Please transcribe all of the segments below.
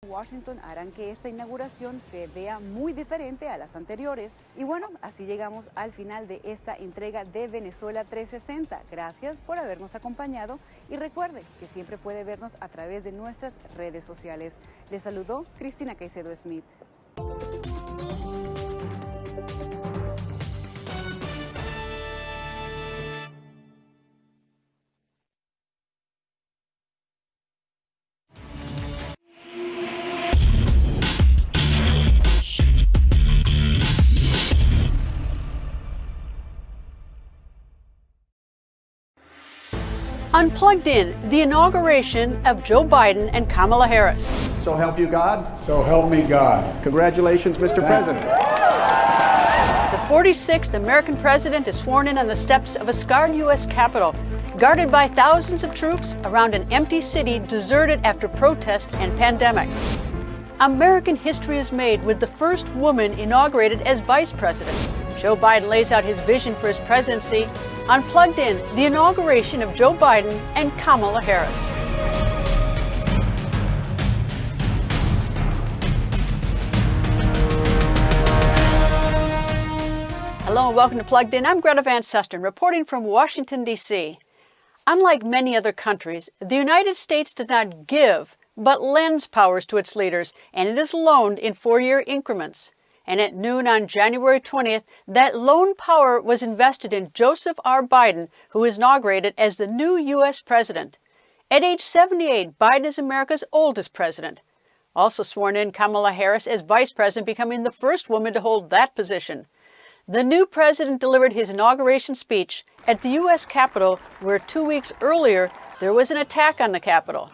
Washington harán que esta inauguración se vea muy diferente a las anteriores. Y bueno, así llegamos al final de esta entrega de Venezuela 360. Gracias por habernos acompañado y recuerde que siempre puede vernos a través de nuestras redes sociales. Les saludó Cristina Caicedo Smith. Unplugged In, the inauguration of Joe Biden and Kamala Harris. So help you God. So help me God. Congratulations, Mr. President. The 46th American president is sworn in on the steps of a scarred U.S. Capitol, guarded by thousands of troops around an empty city deserted after protest and pandemic. American history is made with the first woman inaugurated as vice president. Joe Biden lays out his vision for his presidency. Unplugged In, the inauguration of Joe Biden and Kamala Harris. Hello and welcome to Plugged In. I'm Greta Van Susteren, reporting from Washington, D.C. Unlike many other countries, the United States does not give, but lends powers to its leaders, and it is loaned in 4-year increments. And at noon on January 20th, that loan power was invested in Joseph R. Biden, who was inaugurated as the new U.S. president. At age 78, Biden is America's oldest president. Also sworn in, Kamala Harris as vice president, becoming the first woman to hold that position. The new president delivered his inauguration speech at the U.S. Capitol, where 2 weeks earlier there was an attack on the Capitol.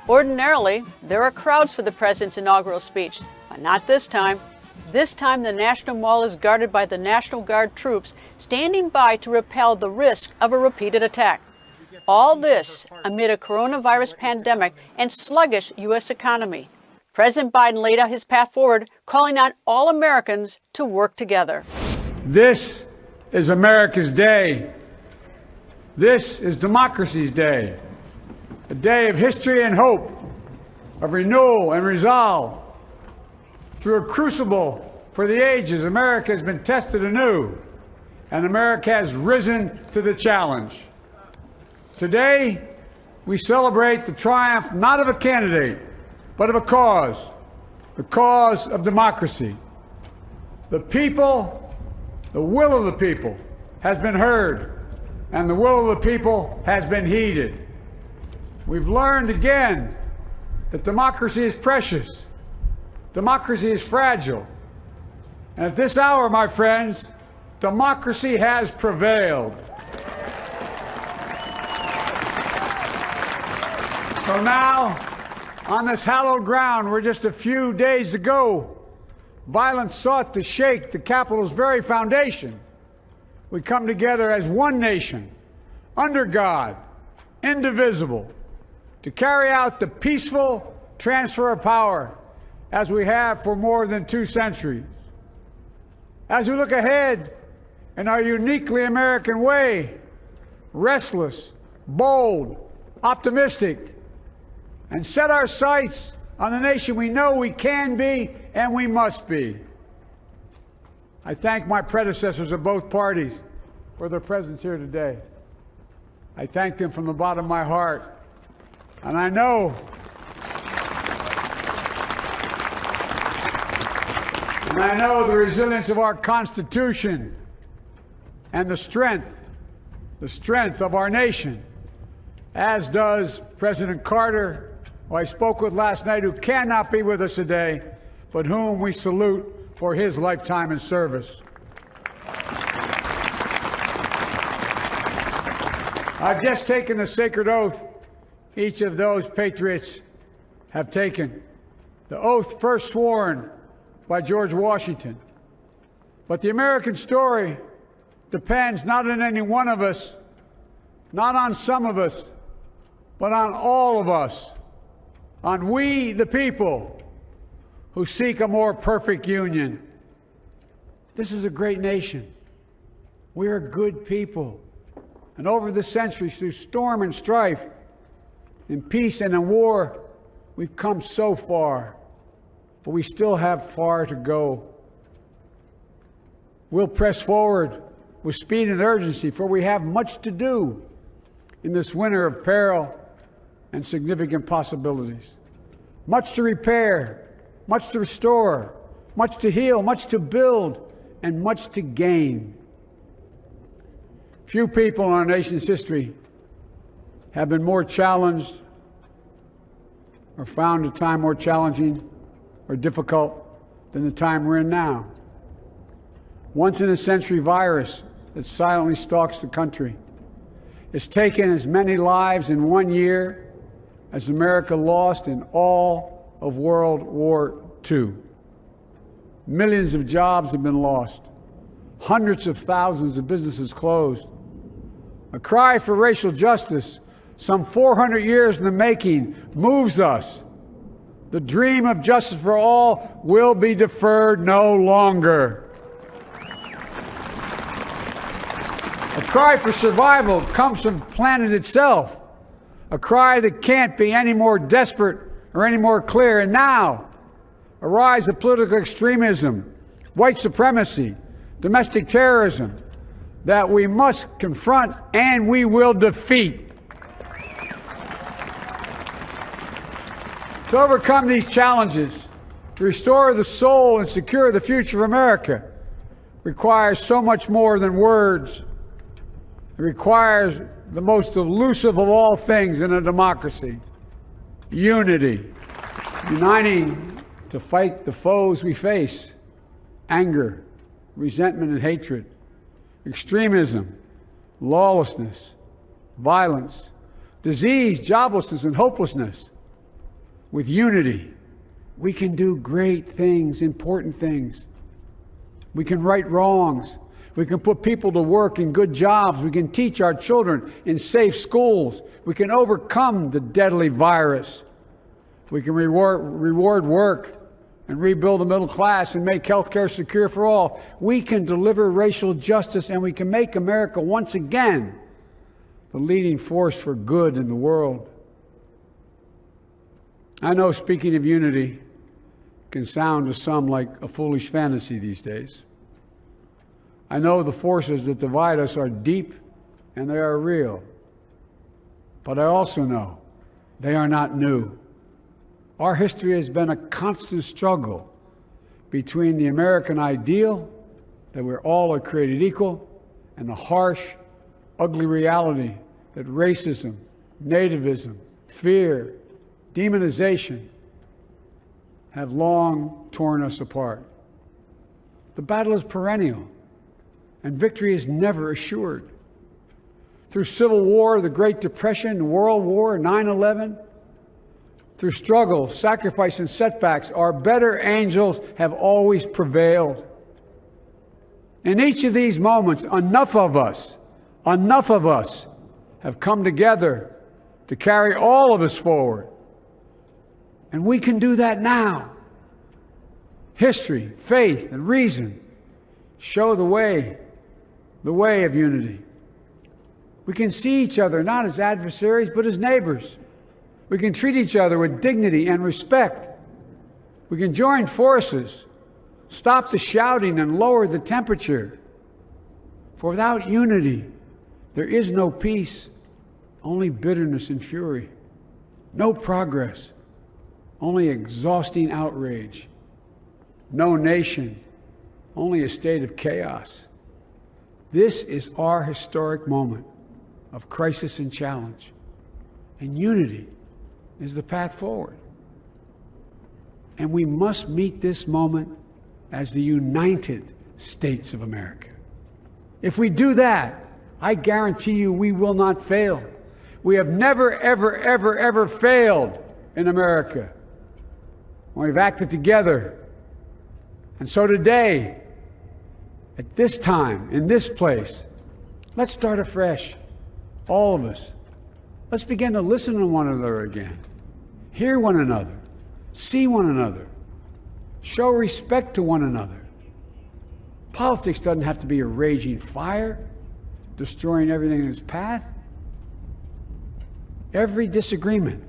Ordinarily, there are crowds for the president's inaugural speech, but not this time. This time, the National Mall is guarded by the National Guard troops standing by to repel the risk of a repeated attack. All this amid a coronavirus pandemic and sluggish U.S. economy. President Biden laid out his path forward, calling on all Americans to work together. This is America's day. This is democracy's day. A day of history and hope, of renewal and resolve. Through a crucible for the ages, America has been tested anew, and America has risen to the challenge. Today, we celebrate the triumph not of a candidate, but of a cause, the cause of democracy. The people, the will of the people has been heard, and the will of the people has been heeded. We've learned again that democracy is precious. Democracy is fragile. And at this hour, my friends, democracy has prevailed. So now, on this hallowed ground where just a few days ago, violence sought to shake the Capitol's very foundation, we come together as one nation, under God, indivisible, to carry out the peaceful transfer of power as we have for more than 2 centuries. As we look ahead in our uniquely American way, restless, bold, optimistic, and set our sights on the nation we know we can be and we must be. I thank my predecessors of both parties for their presence here today. I thank them from the bottom of my heart. And I know the resilience of our Constitution and the strength of our nation, as does President Carter, who I spoke with last night, who cannot be with us today, but whom we salute for his lifetime in service. I've just taken the sacred oath each of those patriots have taken, the oath first sworn by George Washington. But the American story depends not on any one of us, not on some of us, but on all of us, on we the people who seek a more perfect union. This is a great nation. We are good people. And over the centuries, through storm and strife, in peace and in war, We've come so far, but we still have far to go. We'll press forward with speed and urgency, for we have much to do in this winter of peril and significant possibilities. Much to repair, much to restore, much to heal, much to build, and much to gain. Few people in our nation's history have been more challenged or found a time more challenging or difficult than the time we're in now. Once-in-a-century virus that silently stalks the country has taken as many lives in 1 year as America lost in all of World War II. Millions of jobs have been lost. Hundreds of thousands of businesses closed. A cry for racial justice, some 400 years in the making, moves us. The dream of justice for all will be deferred no longer. A cry for survival comes from the planet itself. A cry that can't be any more desperate or any more clear. And now, a rise of political extremism, white supremacy, domestic terrorism, that we must confront and we will defeat. To overcome these challenges, to restore the soul and secure the future of America, requires so much more than words. It requires the most elusive of all things in a democracy: unity. Uniting to fight the foes we face: anger, resentment and hatred, extremism, lawlessness, violence, disease, joblessness, and hopelessness. With unity, we can do great things, important things. We can right wrongs. We can put people to work in good jobs. We can teach our children in safe schools. We can overcome the deadly virus. We can reward work and rebuild the middle class and make health care secure for all. We can deliver racial justice, and we can make America once again the leading force for good in the world. I know speaking of unity can sound to some like a foolish fantasy these days. I know the forces that divide us are deep and they are real. But I also know they are not new. Our history has been a constant struggle between the American ideal that we're all created equal and the harsh, ugly reality that racism, nativism, fear, demonization have long torn us apart. The battle is perennial, and victory is never assured. Through Civil War, the Great Depression, World War, 9/11, through struggle, sacrifice, and setbacks, our better angels have always prevailed. In each of these moments, enough of us have come together to carry all of us forward. And we can do that now. History, faith, and reason show the way of unity. We can see each other not as adversaries, but as neighbors. We can treat each other with dignity and respect. We can join forces, stop the shouting, and lower the temperature. For without unity, there is no peace, only bitterness and fury. No progress, only exhausting outrage. No nation, only a state of chaos. This is our historic moment of crisis and challenge, and unity is the path forward. And we must meet this moment as the United States of America. If we do that, I guarantee you we will not fail. We have never, ever, ever, ever failed in America when we've acted together. And so today, at this time, in this place, let's start afresh, all of us. Let's begin to listen to one another again, hear one another, see one another, show respect to one another. Politics doesn't have to be a raging fire, destroying everything in its path. Every disagreement,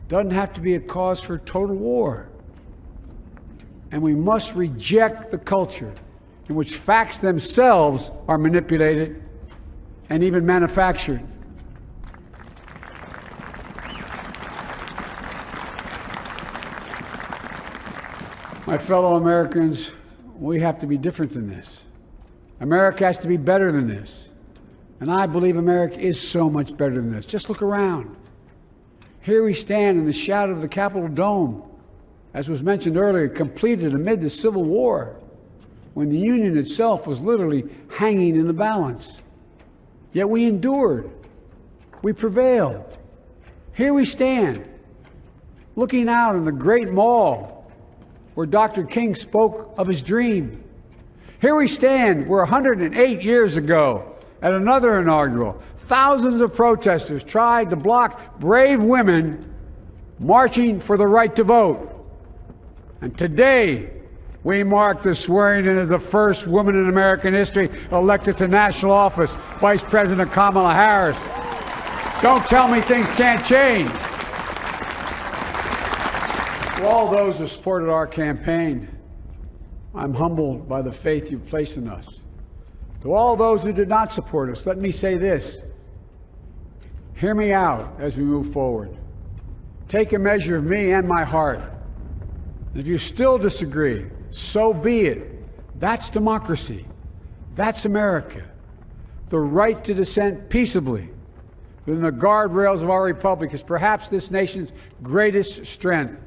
doesn't have to be a cause for total war. And we must reject the culture in which facts themselves are manipulated and even manufactured. My fellow Americans, we have to be different than this. America has to be better than this. And I believe America is so much better than this. Just look around. Here we stand in the shadow of the Capitol Dome, as was mentioned earlier, completed amid the Civil War, when the Union itself was literally hanging in the balance. Yet we endured. We prevailed. Here we stand, looking out on the great mall where Dr. King spoke of his dream. Here we stand where 108 years ago, at another inaugural, thousands of protesters tried to block brave women marching for the right to vote. And today, we mark the swearing in of the first woman in American history elected to national office, Vice President Kamala Harris. Don't tell me things can't change. To all those who supported our campaign, I'm humbled by the faith you've placed in us. To all those who did not support us, let me say this. Hear me out as we move forward. Take a measure of me and my heart. And if you still disagree, so be it. That's democracy. That's America. The right to dissent peaceably within the guardrails of our republic is perhaps this nation's greatest strength.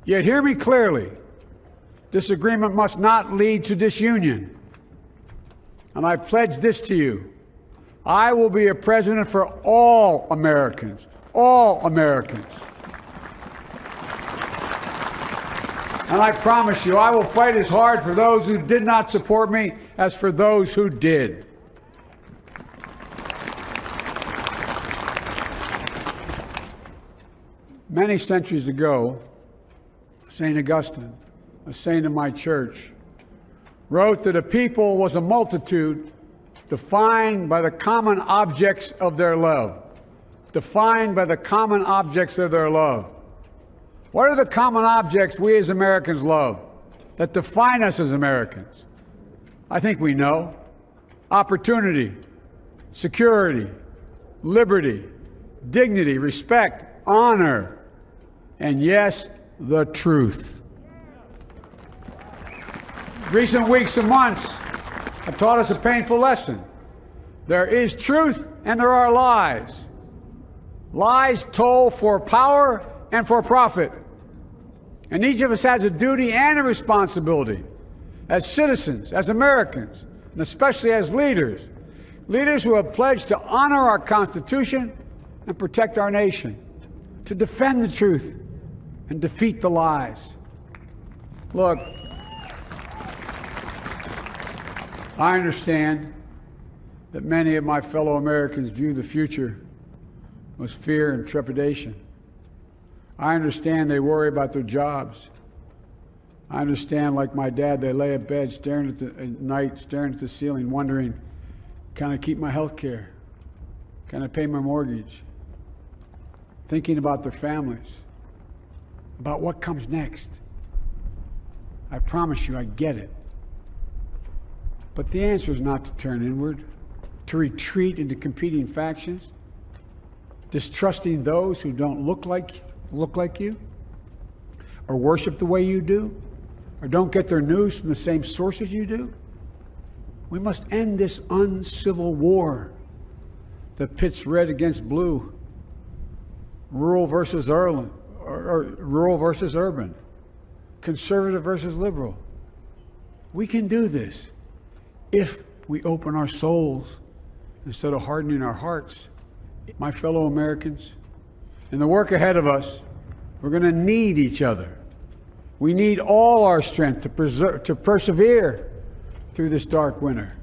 Yet hear me clearly. Disagreement must not lead to disunion. And I pledge this to you. I will be a president for all Americans. All Americans. And I promise you, I will fight as hard for those who did not support me as for those who did. Many centuries ago, St. Augustine, a saint of my church, wrote that a people was a multitude defined by the common objects of their love. Defined by the common objects of their love. What are the common objects we as Americans love that define us as Americans? I think we know. Opportunity, security, liberty, dignity, respect, honor, and yes, the truth. Recent weeks and months have taught us a painful lesson. There is truth and there are lies. Lies told for power and for profit. And each of us has a duty and a responsibility as citizens, as Americans, and especially as leaders. Leaders who have pledged to honor our Constitution and protect our nation, to defend the truth and defeat the lies. Look, I understand that many of my fellow Americans view the future with fear and trepidation. I understand they worry about their jobs. I understand, like my dad, they lay in bed at night, staring at the ceiling, wondering, can I keep my health care? Can I pay my mortgage? Thinking about their families, about what comes next. I promise you, I get it. But the answer is not to turn inward, to retreat into competing factions, distrusting those who don't look like you, or worship the way you do, or don't get their news from the same sources you do. We must end this uncivil war that pits red against blue, rural versus urban, conservative versus liberal. We can do this if we open our souls instead of hardening our hearts. My fellow Americans, in the work ahead of us, we're going to need each other. We need all our strength to persevere through this dark winter.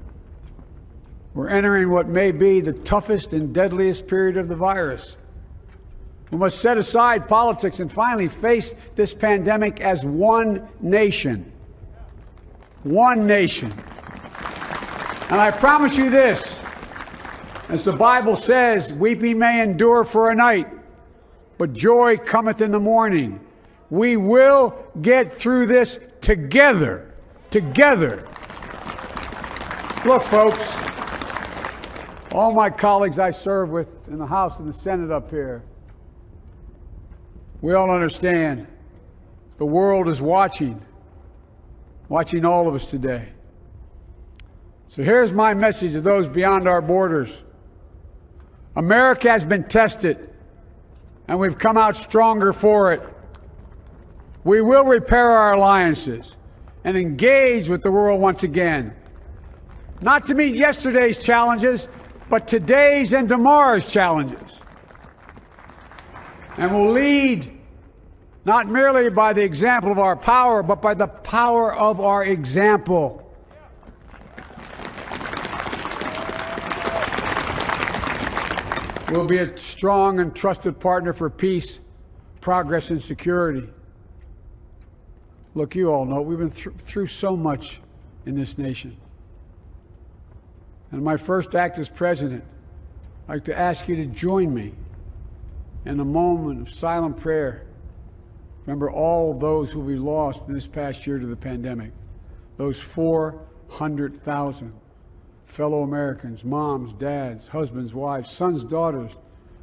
We're entering what may be the toughest and deadliest period of the virus. We must set aside politics and finally face this pandemic as one nation. One nation. And I promise you this, as the Bible says, weeping may endure for a night, but joy cometh in the morning. We will get through this together. Together. Look, folks, all my colleagues I serve with in the House and the Senate up here, we all understand the world is watching all of us today. So here's my message to those beyond our borders. America has been tested, and we've come out stronger for it. We will repair our alliances and engage with the world once again, not to meet yesterday's challenges, but today's and tomorrow's challenges. And we'll lead not merely by the example of our power, but by the power of our example. We'll be a strong and trusted partner for peace, progress, and security. Look, you all know we've been through so much in this nation. And in my first act as president, I'd like to ask you to join me in a moment of silent prayer. Remember all those who we lost in this past year to the pandemic. Those 400,000 fellow Americans, moms, dads, husbands, wives, sons, daughters,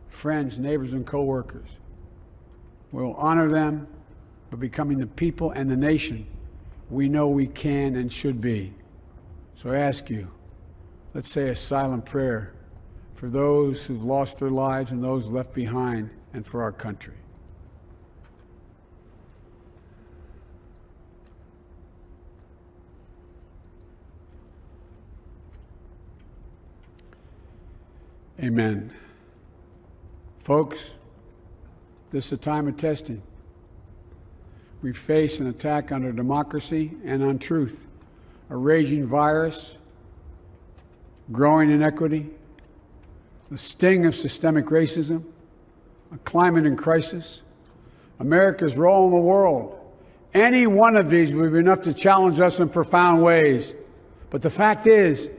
friends, neighbors, and co-workers. We'll honor them by becoming the people and the nation we know we can and should be. So I ask you, let's say a silent prayer for those who've lost their lives and those left behind, and for our country. Amen. Folks, this is a time of testing. We face an attack on our democracy and on truth, a raging virus, growing inequity, the sting of systemic racism, a climate in crisis, America's role in the world. Any one of these would be enough to challenge us in profound ways. But the fact is,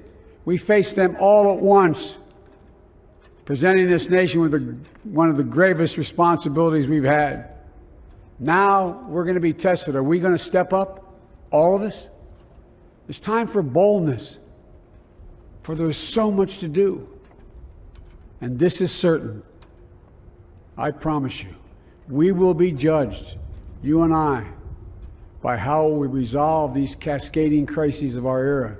we face them all at once, presenting this nation with one of the gravest responsibilities we've had. Now we're going to be tested. Are we going to step up? All of us? It's time for boldness, for there's so much to do. And this is certain. I promise you, we will be judged, you and I, by how we resolve these cascading crises of our era.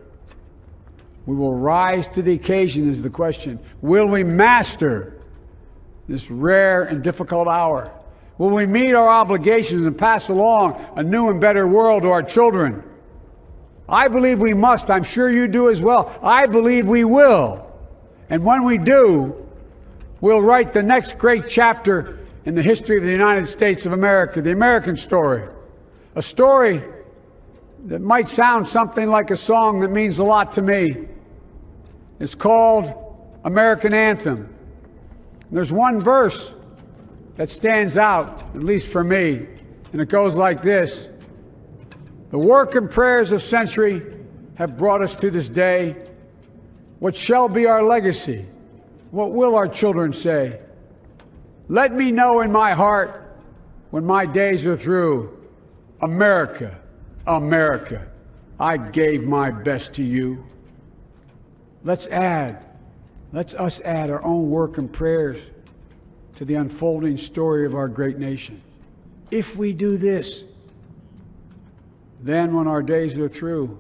We will rise to the occasion is the question. Will we master this rare and difficult hour? Will we meet our obligations and pass along a new and better world to our children? I believe we must. I'm sure you do as well. I believe we will. And when we do, we'll write the next great chapter in the history of the United States of America, the American story. A story that might sound something like a song that means a lot to me. It's called American Anthem. There's one verse that stands out, at least for me, and it goes like this. The work and prayers of century have brought us to this day. What shall be our legacy? What will our children say? Let me know in my heart when my days are through. America, America, I gave my best to you. Let's us add our own work and prayers to the unfolding story of our great nation. If we do this, then when our days are through,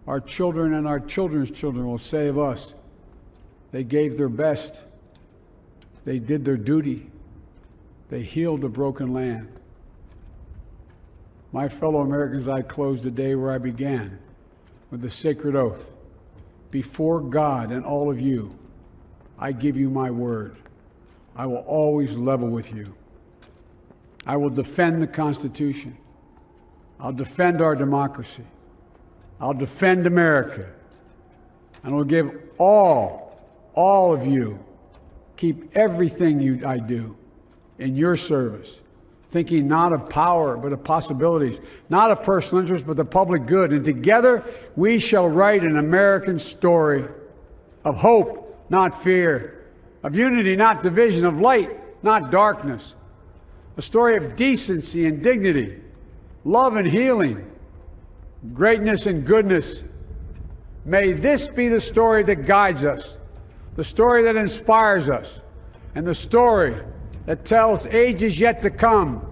our children and our children's children will say of us, they gave their best, they did their duty, they healed a broken land. My fellow Americans, I close the day where I began, with the sacred oath. Before God and all of you, I give you my word. I will always level with you. I will defend the Constitution. I'll defend our democracy. I'll defend America. And I'll give all of you, keep everything I do in your service, thinking not of power, but of possibilities, not of personal interest, but the public good. And together we shall write an American story of hope, not fear, of unity, not division, of light, not darkness, a story of decency and dignity, love and healing, greatness and goodness. May this be the story that guides us, the story that inspires us, and the story that tells ages yet to come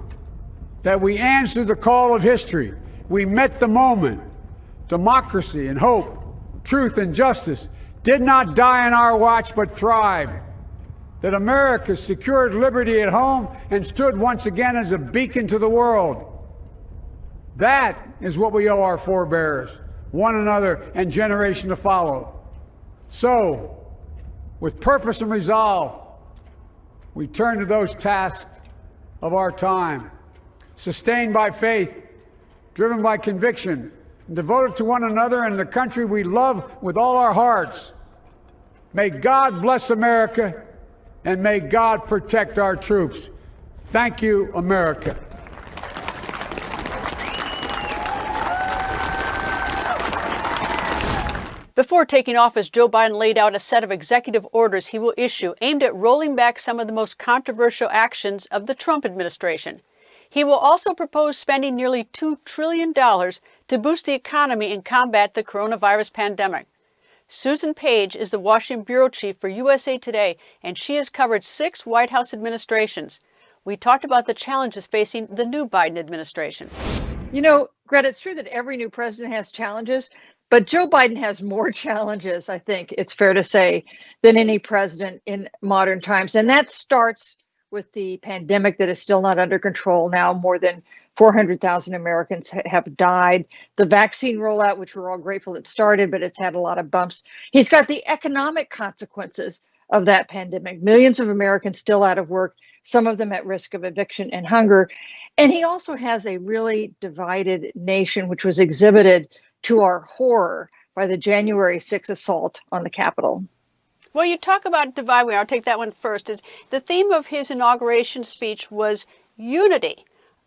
that we answered the call of history. We met the moment. Democracy and hope, truth and justice did not die on our watch but thrived. That America secured liberty at home and stood once again as a beacon to the world. That is what we owe our forebears, one another, and generation to follow. So, with purpose and resolve, we turn to those tasks of our time, sustained by faith, driven by conviction, and devoted to one another and the country we love with all our hearts. May God bless America, and may God protect our troops. Thank you, America. Before taking office, Joe Biden laid out a set of executive orders he will issue aimed at rolling back some of the most controversial actions of the Trump administration. He will also propose spending nearly $2 trillion to boost the economy and combat the coronavirus pandemic. Susan Page is the Washington bureau chief for USA Today, and she has covered 6 White House administrations. We talked about the challenges facing the new Biden administration. You know, Greta, it's true that every new president has challenges, but Joe Biden has more challenges, I think it's fair to say, than any president in modern times. And that starts with the pandemic that is still not under control. Now more than 400,000 Americans have died. The vaccine rollout, which we're all grateful it started, but it's had a lot of bumps. He's got the economic consequences of that pandemic. Millions of Americans still out of work, some of them at risk of eviction and hunger. And he also has a really divided nation, which was exhibited to our horror by the January 6th assault on the Capitol. Well, you talk about divide. I'll take that one first. Is the theme of his inauguration speech was unity.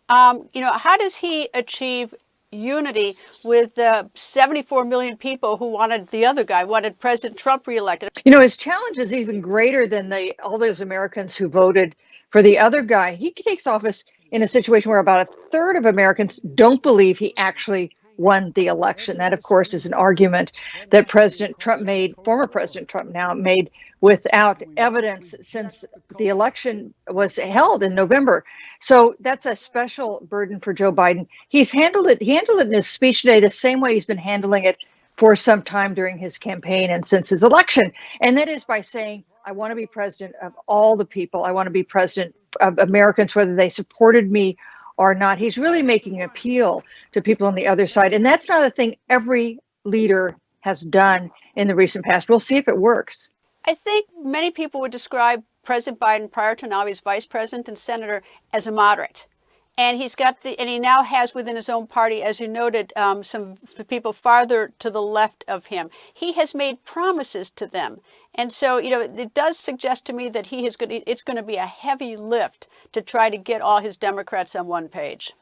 How does he achieve unity with 74 million people who wanted the other guy, wanted President Trump reelected? You know, his challenge is even greater than all those Americans who voted for the other guy. He takes office in a situation where about a third of Americans don't believe he actually won the election. That, of course, is an argument that President Trump made, former President Trump now made, without evidence since the election was held in November. So that's a special burden for Joe Biden. He handled it in his speech today the same way he's been handling it for some time during his campaign and since his election. And that is by saying, I want to be president of all the people. I want to be president of Americans, whether they supported me or not. He's really making an appeal to people on the other side. And that's not a thing every leader has done in the recent past. We'll see if it works. I think many people would describe President Biden, prior to now he's vice president and senator, as a moderate. And he now has within his own party, as you noted, some people farther to the left of him. He has made promises to them. And so, it does suggest to me that it's going to be a heavy lift to try to get all his Democrats on one page.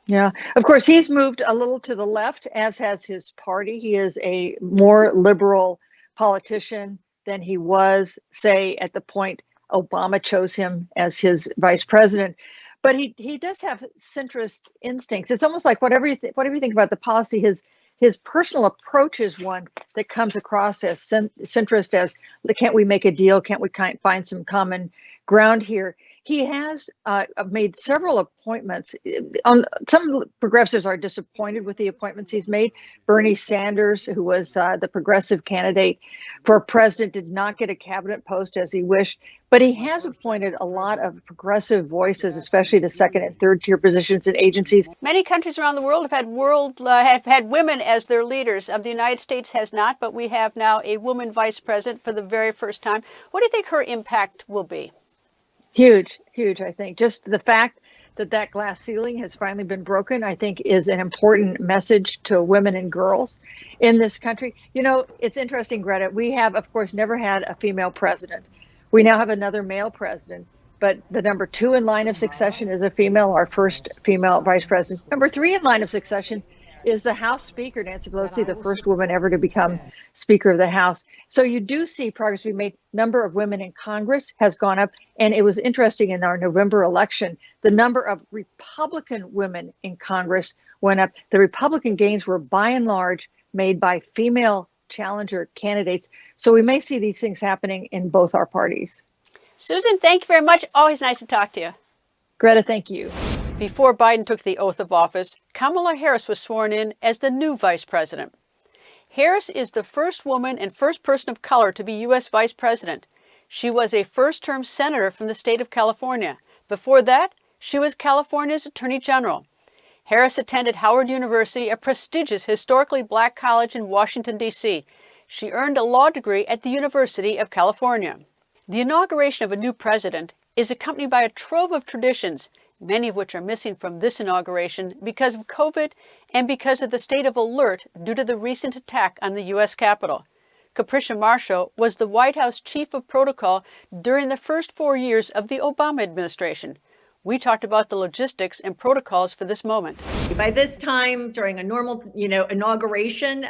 Yeah, of course, he's moved a little to the left, as has his party. He is a more liberal politician than he was, say, at the point Obama chose him as his vice president. But he does have centrist instincts. It's almost like whatever you think about the policy, his personal approach is one that comes across as centrist, as can't we make a deal? Can't we find some common ground here? He has made several appointments. Some progressives are disappointed with the appointments he's made. Bernie Sanders, who was the progressive candidate for president, did not get a cabinet post as he wished. But he has appointed a lot of progressive voices, especially to second and third tier positions in agencies. Many countries around the world have had women as their leaders. The United States has not, but we have now a woman vice president for the very first time. What do you think her impact will be? Huge, I think. Just the fact that glass ceiling has finally been broken, I think, is an important message to women and girls in this country. It's interesting, Greta. We have, of course, never had a female president. We now have another male president, but the number 2 in line of succession is a female, our first female vice president. Number 3 in line of succession is the House Speaker, Nancy Pelosi, the first woman ever to become Speaker of the House. So you do see progress being made. Number of women in Congress has gone up. And it was interesting in our November election, the number of Republican women in Congress went up. The Republican gains were by and large made by female challenger candidates. So we may see these things happening in both our parties. Susan, thank you very much. Always nice to talk to you. Greta, thank you. Before Biden took the oath of office, Kamala Harris was sworn in as the new vice president. Harris is the first woman and first person of color to be U.S. vice president. She was a first-term senator from the state of California. Before that, she was California's attorney general. Harris attended Howard University, a prestigious historically black college in Washington, D.C. She earned a law degree at the University of California. The inauguration of a new president is accompanied by a trove of traditions, many of which are missing from this inauguration because of COVID and because of the state of alert due to the recent attack on the U.S. Capitol. Capricia Marshall was the White House chief of protocol during the first 4 years of the Obama administration. We talked about the logistics and protocols for this moment. By this time, during a normal, inauguration,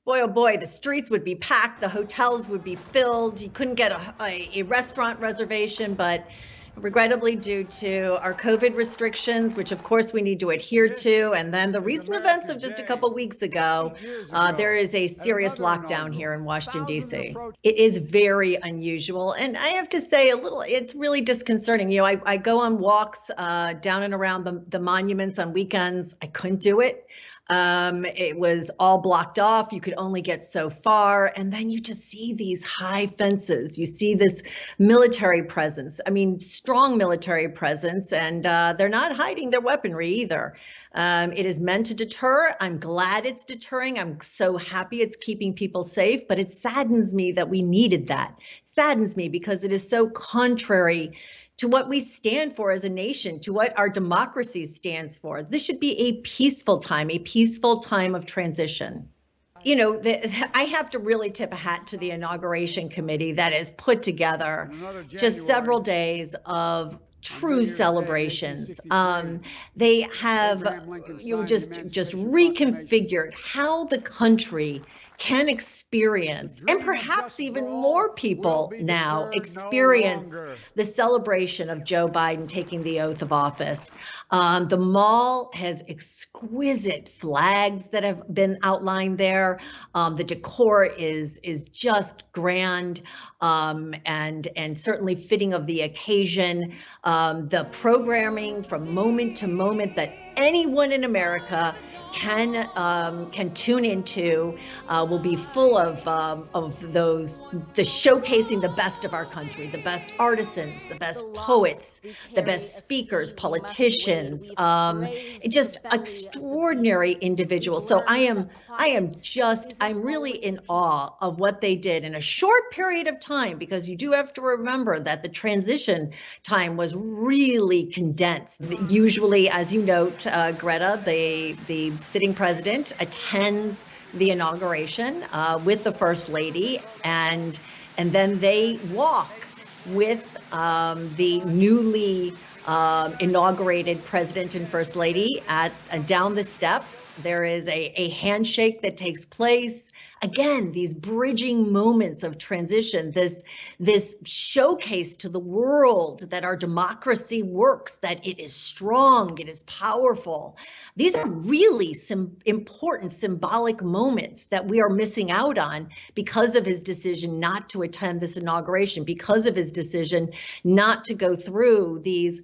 boy, oh boy, the streets would be packed, the hotels would be filled. You couldn't get a restaurant reservation, but regrettably, due to our COVID restrictions, which of course we need to adhere to, and then the recent events of just a couple weeks ago, there is a serious lockdown here in Washington, D.C. It is very unusual, and I have to say it's really disconcerting. I go on walks down and around the monuments on weekends. I couldn't do it. It was all blocked off. You could only get so far. And then you just see these high fences. You see this military presence. I mean, strong military presence, and they're not hiding their weaponry either. It is meant to deter. I'm glad it's deterring. I'm so happy it's keeping people safe, but it saddens me that we needed that. It saddens me because it is so contrary to what we stand for as a nation, to what our democracy stands for. This should be a peaceful time of transition. I have to really tip a hat to the inauguration committee that has put together just several days of true celebrations. They have just reconfigured how the country can experience, and perhaps even more people now experience, the celebration of Joe Biden taking the oath of office. The mall has exquisite flags that have been outlined there. The decor is just grand and certainly fitting of the occasion. The programming from moment to moment that anyone in America can tune into will be full of the showcasing the best of our country, the best artisans, the best poets, the best speakers, politicians, just extraordinary individuals. So I'm really in awe of what they did in a short period of time, because you do have to remember that the transition time was really condensed. Usually, as you note, Greta, the sitting president attends the inauguration with the First Lady, and then they walk with the newly inaugurated President and First Lady down the steps. There is a handshake that takes place. Again, these bridging moments of transition, this showcase to the world that our democracy works, that it is strong, it is powerful. These are really some important symbolic moments that we are missing out on because of his decision not to attend this inauguration, because of his decision not to go through these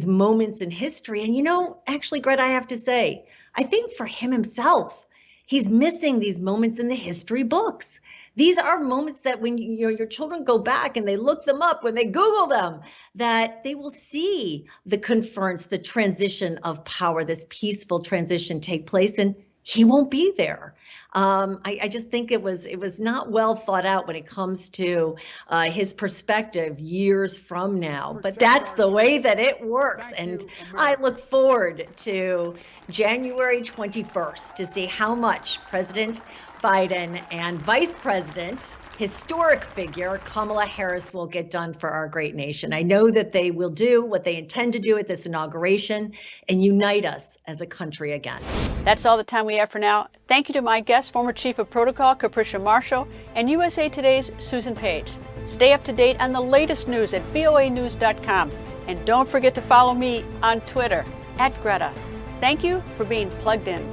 moments in history. And actually, Greta, I have to say, I think for him himself, he's missing these moments in the history books. These are moments that when your children go back and they look them up, when they Google them, that they will see the conference, the transition of power, this peaceful transition take place, and he won't be there. I just think it was not well thought out when it comes to his perspective years from now. But that's the way that it works. And I look forward to January 21st to see how much President Biden and Vice President, historic figure, Kamala Harris, will get done for our great nation. I know that they will do what they intend to do at this inauguration and unite us as a country again. That's all the time we have for now. Thank you to my guests, former Chief of Protocol Capricia Marshall and USA Today's Susan Page. Stay up to date on the latest news at voanews.com. And don't forget to follow me on Twitter @Greta. Thank you for being plugged in.